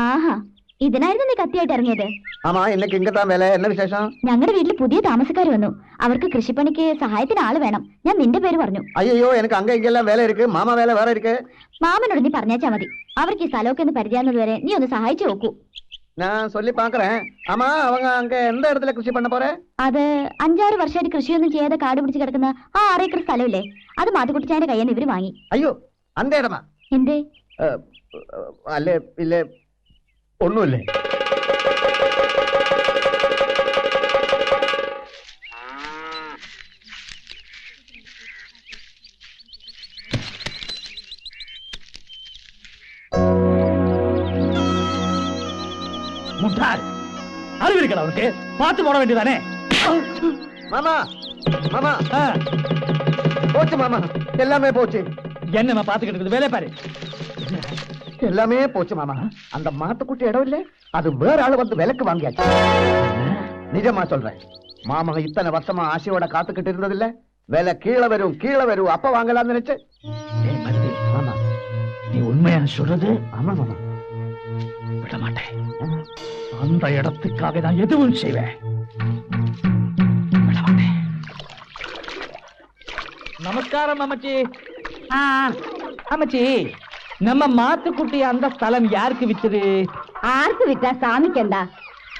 ആഹാ, ഇതിനായിരുന്നു നീ കത്തിയായിട്ട് ഇറങ്ങിയത്? ஆமா இன்னைக்கு இங்க தான் வேலை. என்ன விசேஷம்? ഞങ്ങളുടെ വീട്ടിൽ പുതിയ താമസക്കാർ വന്നു. അവർക്ക് കൃഷിപ്പണിക്ക് സഹായത്തിന് ആള് വേണം. ഞാൻ നിന്റെ പേര് പറഞ്ഞു. ஐயோ எனக்கு அங்க இங்கெல்லாம் வேலை இருக்கு. மாமா வேலை வேற இருக்கு. മാമനോട് നീ പറഞ്ഞാച്ചാ മതി. അവർക്ക് ഈ സ്ഥലമൊക്കെ ഒന്ന് പരിചയാവുന്നത് വരെ നീ ഒന്ന് സഹായിച്ചു നോക്കൂ. நான் சொல்லி பாக்குறேன். ஆமா அவங்க அங்க எந்த இடத்துல கிருஷி பண்ண போற? അത് 5-6 വർഷമായിട്ട് കൃഷിയൊന്നും ചെയ്യാതെ കാട് പിടിച്ച് കിടക്കുന്ന ആ 6 ഏക്കർ സ്ഥലമില്ലേ, അത് മാത്തുക്കുട്ടിച്ചാന്റെ കയ്യിൽ നിന്ന് ഇവര് വാങ്ങി. ஐயோ அந்த இடமா? എന്തേ? അല്ലേ ഇല്ലേ ഒന്നുമില്ലേ. அறிவிருக்கா அவருக்கு பார்த்து போட வேண்டியதானே? மாமா மாமா போச்சு மாமா, எல்லாமே போச்சு. என்னமா பாத்துக்கிட்டு இருக்குது, வேலை பாரு. எல்லாமே போச்சு மாமா. அந்த மாட்டுக்குட்டி இடம் இல்ல, அது வேற ஆளு வந்து விலைக்கு வாங்கியாச்சு. நிஜமா சொல்றேன் மாமா, இத்தனை வருஷமா ஆசையோட காத்துக்கிட்டு இருந்தது இல்ல. விலை கீழே வரும் கீழே வரும், அப்ப வாங்கலாம்னு நினைச்சு. மாமா நீ உண்மையா சொல்றது? ஆமா மாமா, விட மாட்டேன். அந்த இடத்துக்காக நான் எதுவும் செய்வேன். விட மாட்டேன். நமஸ்காரம் அம்மச்சி. அம்மச்சி, நம்ம மாத்துக்குட்டி அந்த ஸ்தலம் யாருக்கு வித்தது? ആർക്ക് വിറ്റാ സാമിക്കണ്ട.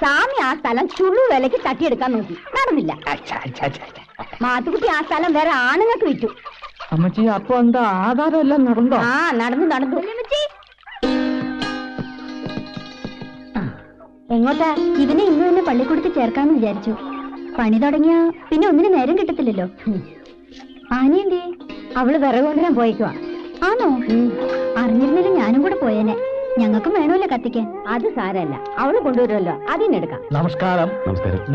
സാമി ആ സ്ഥലം ചുള്ളു വിലക്ക് തട്ടിയെടുക്കാൻ നോക്കി, നടന്നില്ല. മാത്തുക്കുട്ടി ആ സ്ഥലം വേറെ ആണുങ്ങൾക്ക് വിറ്റു. അമ്മച്ചി, അപ്പൊ എന്താ ആധാരം എല്ലാം നടന്നോ? ആ നടന്നു നടന്നു. എങ്ങോട്ടാ? ഇതിനെ ഇന്ന് തന്നെ പള്ളിക്കൂടത്തിൽ ചേർക്കാന്ന് വിചാരിച്ചു. പണി തുടങ്ങിയ പിന്നെ ഒന്നിനും നേരം കിട്ടത്തില്ലല്ലോ. ആനയെന്തേ? അവള് വിറക് കൊണ്ടുവരാൻ പോയിക്കുവാ. ആണോ? അറിഞ്ഞിരുന്നില്ല ഞാനും കൂടെ പോയേനെ. ഞങ്ങൾക്കും വേണമല്ലോ കത്തിക്കാൻ. അത് സാരല്ല, അവള് കൊണ്ടുവരുമല്ലോ, അതിനെടുക്കാം. നമസ്കാരം.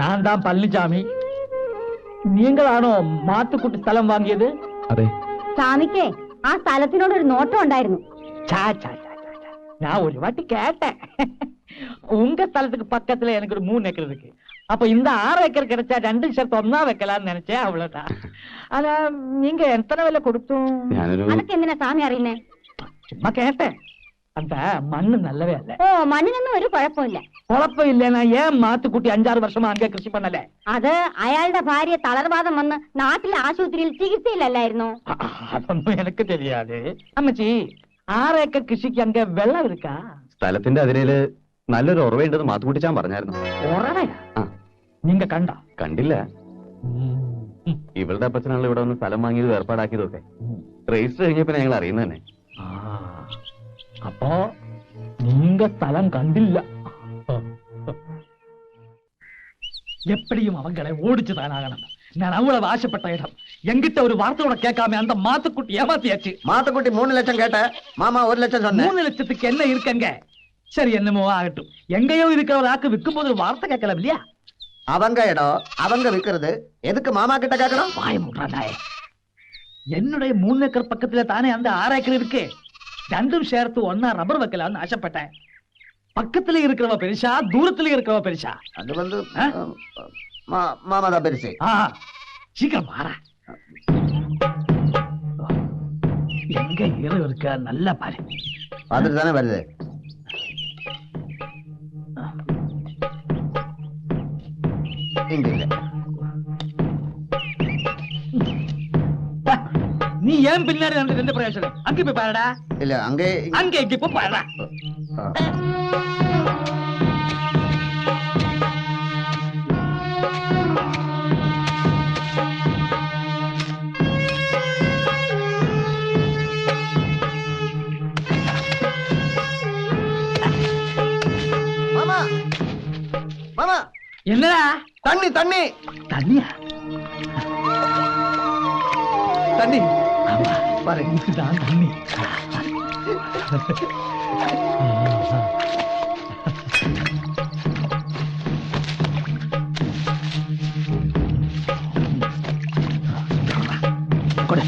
நான் தான் பழனிசாமி. நீங்களாണോ മാത്തുക്കുട്ടി സ്ഥലം വാങ്ങിയത്? അതെ. സ്വാമിക്കേ ആ സ്ഥലത്തിനോട് ഒരു നോട്ടം ഉണ്ടായിരുന്നു. நான் ஒரு வாட்டி கேட்டேன். உங்க ஸ்தலத்துக்கு பக்கத்துல எனக்கு ஒரு 3 ஏக்கர் இருக்கு. அப்ப இந்த 6 ஏக்கர் கிடைச்சா 2 சேர்த்து ஒன்னா வைக்கலாம்னு நினைச்சேன், அவ்வளவுதான். ஆனா நீங்க எத்தனை விலை கொடுத்தோம்? അതൊക്കെ എന്തിനാ സ്വാമി അറിയുന്നേ? சும்மா கேட்டேன். அந்த மண்ணு நல்லவே இல்ல. ഓ, മണ്ണിനൊന്നും ഒരു കുഴപ്പമില്ല. കുഴപ്പം ഇല്ലെന്നാ ഏൻ മാത്തുക്കുട്ടി 5-6 വർഷമാ അങ്ങേ കൃഷി പണ്ണല്ലേ? അത് അയാളുടെ ഭാര്യ തളർവാദം വന്ന് നാട്ടിലെ ആശുപത്രിയിൽ ചികിത്സയിലല്ലായിരുന്നോ? അതൊന്നും എനിക്ക് தெரியாது. അമ്മച്ചി, 6 ഏക്കർ കൃഷിക്ക് അങ്ങ് വെള്ളം இருக்கா? സ്ഥലത്തിന്റെ അതിരയില് നല്ലൊരു ഉറവയുണ്ടെന്ന് മാത്തുക്കുട്ടിച്ചാൻ പറഞ്ഞായിരുന്നു. ഉറവയാ? നീങ്ക കണ്ട? കണ്ടില്ല. ഇവളുടെ അപ്പച്ചനാണ് ഇവിടെ വന്ന് സ്ഥലം വാങ്ങിയത്, ഏർപ്പാടാക്കിയതൊക്കെ. രജിസ്റ്റർ കഴിഞ്ഞപ്പോ ഞങ്ങൾ അറിയുന്നത് തന്നെ. അപ്പോ നീങ്ക സ്ഥലം കണ്ടില്ല. எப்படியும் அவங்களை ஓடிச்சு தானாகணும். நான் அவ்வளவு ஆசைப்பட்ட இடம். எங்கிட்ட ஒரு வார்த்தையோட கேட்காம அந்த மாத்துக்குட்டி ஏமாத்தியாச்சு. மாத்துக்குட்டி 3 லட்சம் கேட்ட, மாமா 1 லட்சம் சொன்ன. 3 லட்சத்துக்கு என்ன இருக்கங்க? சரி, என்னமோ ஆகட்டும். எங்கேயோ இருக்கிற ஒரு ஆக்கு விற்கும் போது ஒரு வார்த்தை கேட்கலாம் இல்லையா? அவங்க இடம் அவங்க விக்கிறது, எதுக்கு மாமா கிட்ட கேட்கணும்? வாய முட்டாதாயே. என்னுடைய 3 ஏக்கர் பக்கத்துல தானே அந்த 6 ஏக்கர் இருக்கு. 2ம் சேர்த்து ஒன்னா ரப்பர் வைக்கலாம்னு ஆசைப்பட்டேன். பக்கத்துல இருக்கிறவ பெருசா, தூரத்துல இருக்கிறவ பெருசா? அது வந்து மாமா தான் பெருசு. சீக்கிரம் மாற. எங்க இரவு இருக்க நல்லா பாரு. பார்த்துட்டு தானே வருது. இங்க இல்ல. நீ ஏன் பின்னாடி வந்து எந்த பிரயோஜனம்? அங்க போய் பாருடா. இல்ல அங்கே இங்க போய் பாருடா. மாமா மாமா, என்னடா? தண்ணி தண்ணி. தண்ணியா? தண்ணி. ஆமா, பாரு, இதுதான் தண்ணி. கொடு.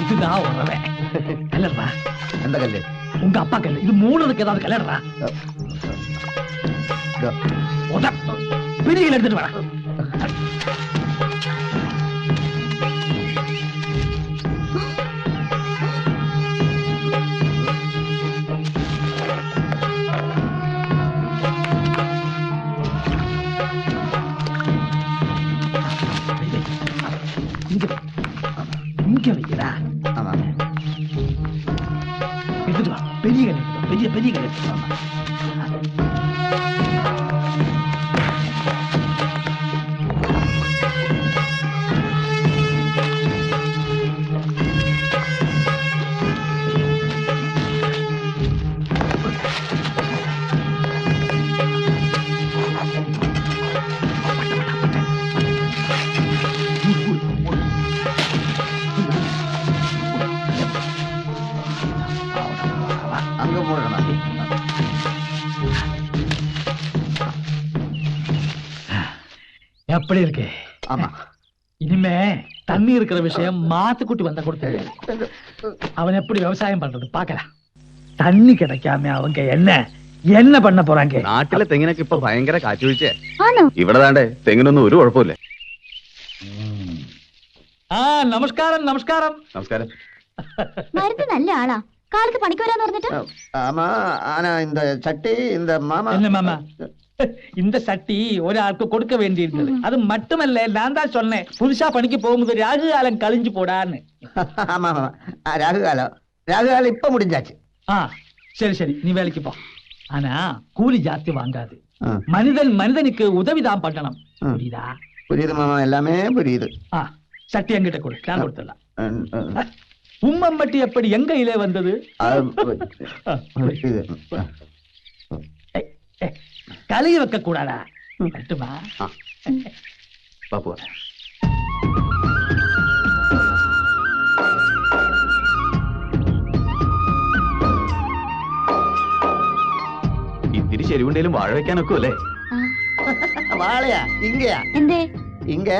இதுதான் உறவே. கல்லறா. எந்த கல்லு? உங்க அப்பா கல்லு. இது 3க்கு ஏதாவது கல்லறா. பிரிகள் எடுத்துட்டு வர. இங்க வைக்கிறா. ஆமா எடுத்துட்டு வா. பெரிய கல் பெரிய பெரிய கல் எடுத்துட்டு வாமா. அங்க போடணும். எப்படி இருக்கு? ஆமா இனிமே தண்ணி இருக்கிற விஷயம் மாத்துக்குட்டி வந்தா கூட தெரியாது. அவன் எப்படி விவசாயம் பண்றது பாக்கலாம். தண்ணி கிடைக்காம அவங்க என்ன பண்ண പോறாங்க? നാട്ടിലെ തെങ്ങിനൊക്കെ ഇപ്പൊ ഭയങ്കര കാറ്റുവീഴ്ച. ആണോ? ഇവിടെ താണ്ടേ തെങ്ങിനൊന്നും ഒരു കുഴപ്പമില്ല. നമസ്കാരം നമസ്കാരം നമസ്കാരം. മരുന്ന് നല്ല ആളാ. കാലത്ത് പണിക്ക് വരാന്ന് പറഞ്ഞിട്ട്. ஆமா ஆனா இந்த சட்டி இந்த மாமா என்ன மாமா? இந்த சட்டி ஒராൾക്ക് கொடுக்க வேண்டியிருந்தது. அது மட்டுமல்ல, நான் தான் சொன்னேன் புதுசா பணிக்கு போகும்போது ராகு காலம் கழிஞ்சு போடான்னு. ஆமா ஆமா ராகுகாலம் இப்ப முடிஞ்சாச்சு. சரி சரி, நீ வேலைக்கு போ. ஆனா கூலி ஜாஸ்தி வாங்காது. மனிதன் மனிதனுக்கு உதவிதான் பண்ணணும். புரியுதா? புரியுது மாமா, எல்லாமே புரியுது. சட்டி என்கிட்ட கொடு, நான் கொடுத்துடலாம். உம்மம்பட்டி எப்படி எங்க கையிலே வந்தது? கலைய வைக்க கூடாதா? கட்டுமா பாப்பு. ഇത്തിരി ചെരുവുണ്ടേലും വാഴ വെക്കാനൊക്കെ അല്ലേ? വാഴയാ? ഇങ്ങയാ? എന്തേ? ഇങ്ങ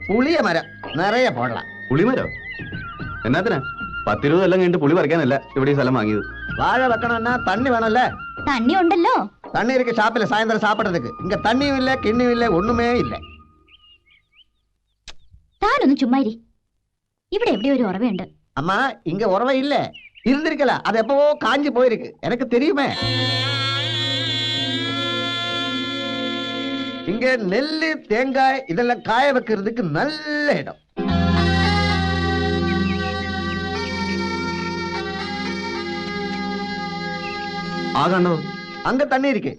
പുളിയ മരം നിറയെ പോടலாம். പുളിമരോ? എന്നാത്തിനാ? 10-20 കൊല്ലം കഴിഞ്ഞിട്ട് പുളി പറിക്കാനല്ല ഇവിടെ ഈ സ്ഥലം വാങ്ങിയത്. വാഴ വെക്കണമെന്നാ തണ്ണി വേണമല്ലേ? തണ്ണി ഉണ്ടല്ലോ. தண்ணி இருக்கு ஷாப்பில் சாயந்தரம் சாப்பிடுறதுக்கு. இங்க தண்ணியும் இல்ல கிண்ணியும் இல்ல ஒண்ணுமே இல்ல. താനൊന്ന് ചുമ്മാരി. ഇവിടെ എവിടെ ഒരു ഉറവയുണ്ട്. அம்மா இங்க உறவை இல்ல, இருந்திருக்கல. அது எப்பவோ காஞ்சி போயிருக்கு, எனக்கு தெரியுமே. இங்க நெல்லு தேங்காய் இதெல்லாம் காய வைக்கிறதுக்கு நல்ல இடம். ஆகாண்டோ அங்க தண்ணி இருக்கு,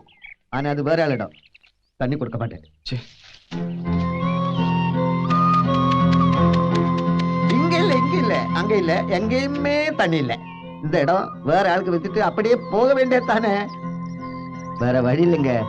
ஆனா அது வேற இடம். தண்ணி கொடுக்க மாட்டேன். இங்க இல்ல இங்க இல்ல அங்க இல்ல எங்கேயுமே தண்ணி இல்ல. இந்த இடம் வேற ஆளுக்கு வித்துட்டு அப்படியே போக வேண்டியது தானே, வேற வழி இல்லைங்க.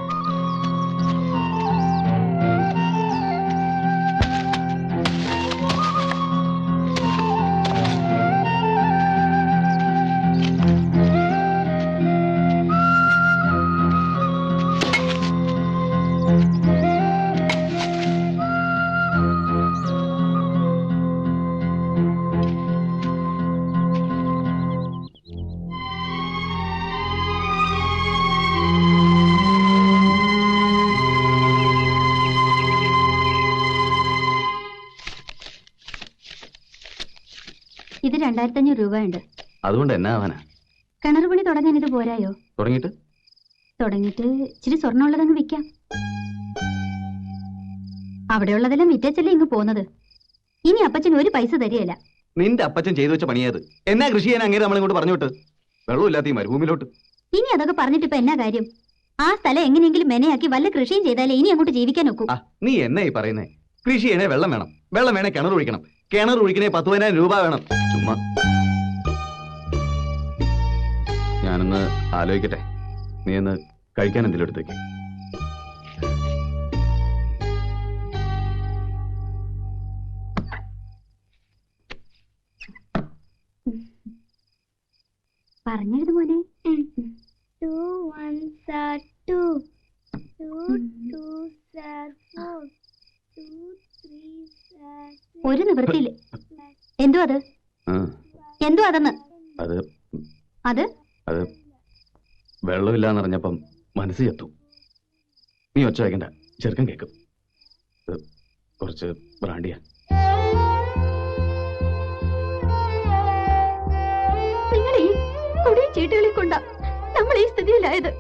ഇത് 2500 രൂപയുണ്ട്. അതുകൊണ്ട് എന്നാ ആവാനാ? കിണർ പണി തുടങ്ങാൻ ഇത് പോരായോ? തുടങ്ങിയിട്ട് ഇച്ചിരി സ്വർണ്ണമുള്ളതങ്ങ് വിൽക്കാം. അവിടെയുള്ളതെല്ലാം വിറ്റച്ചല്ലേ ഇങ്ങ് പോകുന്നത്. ഇനി അപ്പച്ചൻ ഒരു പൈസ തരികയില്ല. നിന്റെ അപ്പച്ചൻ ചെയ്തു വെച്ച പണിയത് എന്നാ? കൃഷി ചെയ്യാൻ അങ്ങനെ നമ്മളിങ്ങോട്ട് പറഞ്ഞു വിട്ട് വെള്ളമില്ലാത്ത ഈ മരുഭൂമിയിലോട്ട്. ഇനി അതൊക്കെ പറഞ്ഞിട്ട് ഇപ്പൊ എന്നാ കാര്യം? ആ സ്ഥലം എങ്ങനെയെങ്കിലും മെനയാക്കി വല്ല കൃഷിയും ചെയ്താലേ ഇനി അങ്ങോട്ട് ജീവിക്കാൻ ഒക്കൂ. നീ എന്നാ ഈ പറയുന്നേ? കൃഷി ചെയ്യണേ വെള്ളം വേണം, വെള്ളം വേണേ കിണർ ഒഴിക്കണം, കിണർ ഒഴിക്കണേ 10,000 രൂപ വേണം. ചുമ്മാ ഞാനൊന്ന് ആലോചിക്കട്ടെ. നീ ഒന്ന് കഴിക്കാൻ എന്തെങ്കിലും എടുത്തേക്ക്. പറഞ്ഞെഴുതു മോനെ. 2 1s are 2, 2 2s are 4, 2 3s are 6. ഒരു നിവൃത്തിയില്ല. എന്തോ അത്? എന്തോ അതെന്ന്? അത് വെള്ളമില്ലാന്നറിഞ്ഞപ്പം മനസ്സ് ചത്തു. നീ ഒച്ച വയ്ക്കണ്ട, ചെറുക്കൻ കേൾക്കും. കുറച്ച് ബ്രാണ്ടിയാ. നിങ്ങൾ ഈ കൊടിയ ചീട്ടുകളിൽ കൊണ്ടാ നമ്മൾ ഈ സ്ഥിതിയിലായത്.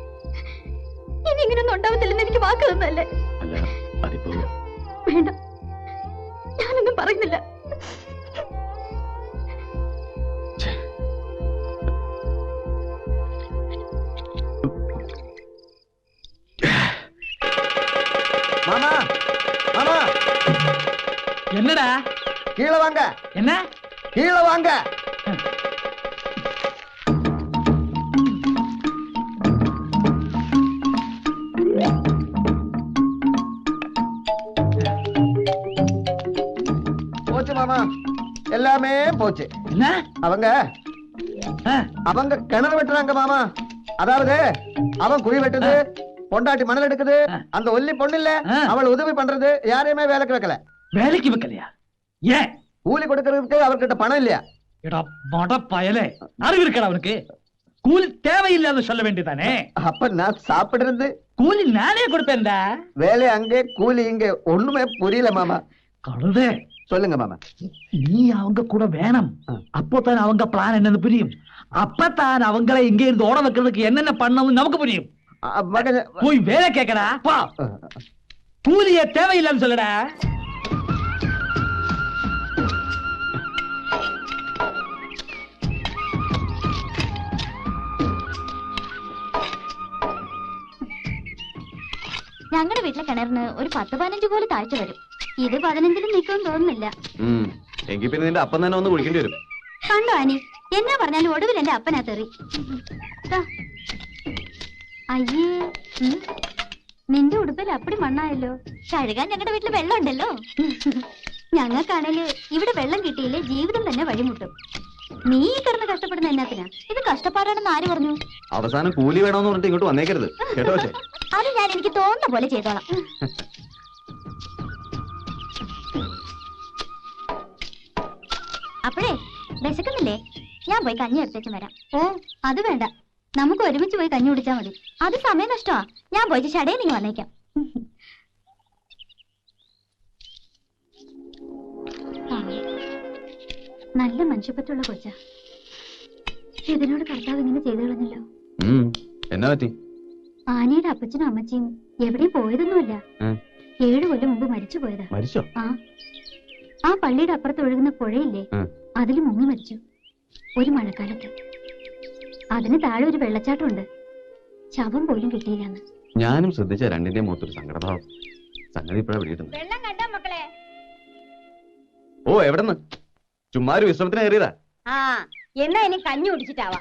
ഇനി ഇങ്ങനൊന്നും ഉണ്ടാവത്തില്ലെന്ന് എനിക്ക് വാക്ക് തന്നല്ലേ? അല്ല അതിപ്പോ വേണ്ട, ഞാനൊന്നും പറയുന്നില്ല. என்னடா கீழே வாங்க, என்ன கீழே வாங்க. போச்சு மாமா, எல்லாமே போச்சு. என்ன அவங்க ஆ, அவங்க கிணறு வெட்டுறாங்க மாமா. அதாவது அவன் குழி வெட்டுது, பொண்டாட்டி மணல் எடுக்குது. அந்த ஒல்லி பொண்ணு இல்ல, அவள் உதவி பண்றது, யாரையுமே வேலைக்கு வைக்கல. வேலைக்கு வைக்கலையா? ஏன்? கூலி கொடுக்கறதுக்கு அவர்கிட்ட பணம் இல்லையா? எடா மட பயலே, அறிவு இருக்கடா அவனுக்கு? கூலி தேவையில்லாத சொல்ல வேண்டியதானே. அப்ப நான் சாப்பிடுறது கூலி நானே கொடுப்பேன்டா. வேலை அங்கே, கூலி இங்க, ஒண்ணுமே புரியல மாமா. கழுதே, சொல்லுங்க மாமா. நீ அவங்க கூட வேணும். அப்போதான் அவங்க பிளான் என்னன்னு புரியும். அப்பதான் அவங்களை இங்க இருந்து ஓட வைக்கிறதுக்கு என்னென்ன பண்ணணும் நமக்கு புரியும். போய் வேலை கேட்கடா. பா, கூலிய தேவையில்லைன்னு சொல்லடா. ഞങ്ങളുടെ വീട്ടിലെ കിണറിന് ഒരു 10-15 കോല് താഴ്ച വരും. ഇത് 15-ലും നിൽക്കുമെന്ന് തോന്നുന്നില്ല. എങ്കിൽ പിന്നെ നിന്റെ അപ്പം തന്നെ ഒന്ന് കുളിക്കേണ്ടി വരും. കണ്ടോ ആനി, എന്നാ പറഞ്ഞാലും ഒടുവിൽ എന്റെ അപ്പനാ തെറി. അയ്യേ, നിന്റെ ഉടുപ്പിൽ അപ്പടി മണ്ണായല്ലോ. കഴുകാൻ ഞങ്ങളുടെ വീട്ടിൽ വെള്ളം ഉണ്ടല്ലോ. ഞങ്ങൾക്കാണേല് ഇവിടെ വെള്ളം കിട്ടിയില്ലേ ജീവിതം തന്നെ വഴിമുട്ടും. നീ കിടന്ന് കഷ്ടപ്പെടുന്ന എന്നാത്തിനാ? ഇത് കഷ്ടപ്പാടാണെന്ന് ആര് പറഞ്ഞു? അവസാനം കൂലി വേണമെന്ന് പറഞ്ഞിട്ട് ഇങ്ങോട്ട് വന്നേക്കരുത് കേട്ടോ. അത് ഞാൻ എനിക്ക് തോന്നുന്ന പോലെ ചെയ്തോളാം. അപ്പോഴേ വിശക്കുന്നില്ലേ? ഞാൻ പോയി കഞ്ഞി എടുത്തേച്ച് വരാം. ഓ അത് വേണ്ട, നമുക്ക് ഒരുമിച്ച് പോയി കഞ്ഞി കുടിച്ചാൽ മതി. അത് സമയം നഷ്ടമാ. ഞാൻ പോയിട്ട് ഷടേ നീ വന്നേക്കാം. നല്ല മനുഷ്യപ്പറ്റുള്ള കൊച്ച. ഇതിനോട് കർത്താവ് ഇങ്ങനെ ചെയ്തു കളഞ്ഞല്ലോ. എന്നാ പറ്റി? ആനയുടെ അപ്പച്ചനും അമ്മച്ചിയും എവിടെയും പോയതൊന്നുമല്ല. 7 കൊല്ലം മുമ്പ് മരിച്ചു പോയതാ. മരിച്ചോ? ആ പള്ളിയുടെ അപ്പുറത്ത് ഒഴുകുന്ന പുഴയില്ലേ, അതിൽ മുങ്ങി മരിച്ചു ഒരു മഴക്കാലത്ത്. അതിന് താഴെ ഒരു വെള്ളച്ചാട്ടമുണ്ട്. ശവം പോലും കിട്ടിയില്ലാന്ന്. ഞാനും ശ്രദ്ധിച്ച രണ്ടിന്റെ മുഖത്തൊരു സങ്കടഭാവം. സംഗതി ഇപ്പഴാ പിടിയിട്ടുണ്ട്. ഓ എവിടെന്ന്? ചുമ്മാ ഒരു വിശ്രമത്തിന് കയറിയതാ. എന്നാ ഇനി കഞ്ഞി കുടിച്ചിട്ടാവാ.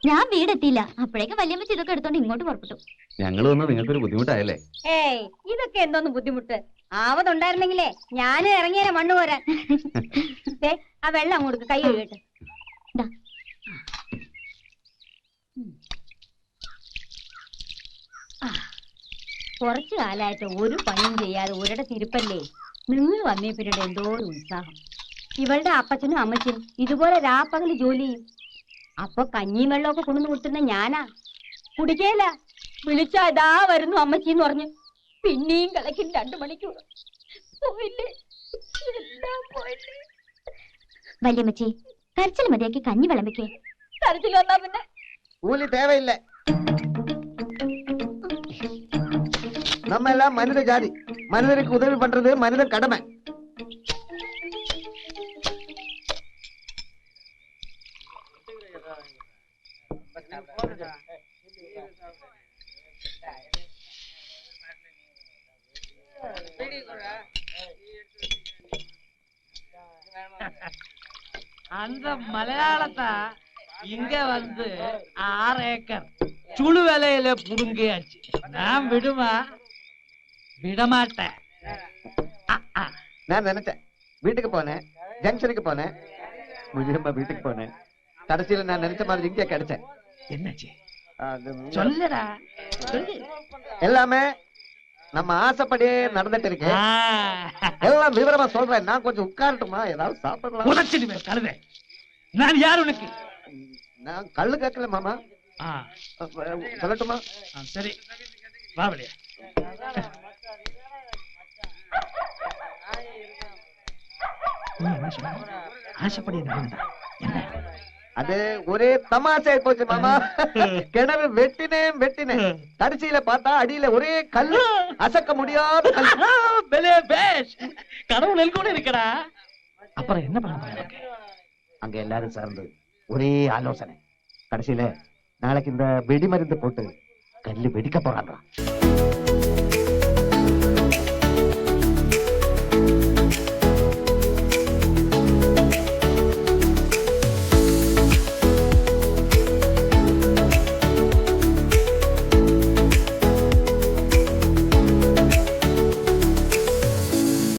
ഞാൻ വീടെത്തിയില്ല, അപ്പോഴേക്കും വല്യമ്മച്ചി ഇതൊക്കെ എടുത്തോണ്ട് ഇങ്ങോട്ട് പുറപ്പെട്ടു. ഞങ്ങൾ വന്ന് നിങ്ങൾക്കൊരു ബുദ്ധിമുട്ടായല്ലേ? ഏയ് ഇതൊക്കെ എന്തോന്ന് ബുദ്ധിമുട്ട്. ആവതുണ്ടായിരുന്നെങ്കിലേ ഞാൻ ഇറങ്ങിയേനെ മണ്ണ് പോരാൻ. ആ വെള്ളം അങ്ങോട്ട് കൈ കഴുകട്ടെ. കുറച്ചു കാലമായിട്ട് ഒരു പണിയും ചെയ്യാതെ ഒരിടത്ത് ഇരിപ്പല്ലേ. നിങ്ങൾ വന്നേ പിന്നീട് എന്തോ ഒരു ഉത്സാഹം. ഇവളുടെ അപ്പച്ചനും അമ്മച്ചനും ഇതുപോലെ രാപ്പകല് ജോലി ചെയ്യും. അപ്പൊ കഞ്ഞിയും വെള്ളമൊക്കെ കൊണ്ടു കൊടുത്തിരുന്ന ഞാനാ കുടിക്കേല. വിളിച്ചാ ഇതാ വരുന്നു അമ്മച്ചിന്ന് പറഞ്ഞ് പിന്നെയും കളക്കും 2 മണിക്കൂർ. പോയില്ലേ, എല്ലാം പോയില്ലേ. വല്യമ്മച്ചി കരച്ചിൽ മതിയാക്കി കഞ്ഞി വിളമ്പിക്കേ. കരച്ചിൽ വന്നാ പിന്നെ കൂലി தேவையில்லை. நம்ம எல்லாம் மனித ஜாதி. மனிதருக்கு உதவி பண்றது மனித கடமை. அந்த மலையாளத்தா இங்க வந்து 6 ஏக்கர் சுழு வேலையில புடுங்கியாச்சு. நான் விடுமா? விடமாட்டேன். நான் நினைச்சேன், வீட்டுக்கு போனேன், ஜங்ஷனுக்கு போனேன், முஜியம்மா வீட்டுக்கு போனேன். கடைசியில நான் நினைச்ச மாதிரி இங்கே கிடைச்சேன். என்னாச்சு சொல்லுடா. எல்லாமே நம்ம ஆசைப்படியே நடந்துட்டு இருக்கேன். எல்லாம் விவரமா சொல்றேன். நான் கொஞ்சம் உட்காரட்டுமா? ஏதாவது சாப்பிடலாம். உதச்சிடுவேன் கழுதை. நான் யார் உனக்கு? நான் கல்லு கேட்கல மாமா. சொல்லட்டுமா? சரி வா வெளியே. ஆசைப்படியே நடந்தா என்ன? அது ஒரே தமாஷா போச்சு மாமா. கிணறு வெட்டினேன். கடைசியில பார்த்தா அடியில ஒரே கல்லு, அசக்க முடியாத கல்லு. கடவுள் கூட இருக்கடா. அப்புறம் என்ன பண்ண போறீங்க? அங்க எல்லாரும் சேர்ந்து ஒரே ஆலோசனை. கடைசியில நாளைக்கு இந்த வெடி மருந்து போட்டு கல்லு வெடிக்க போறாங்க.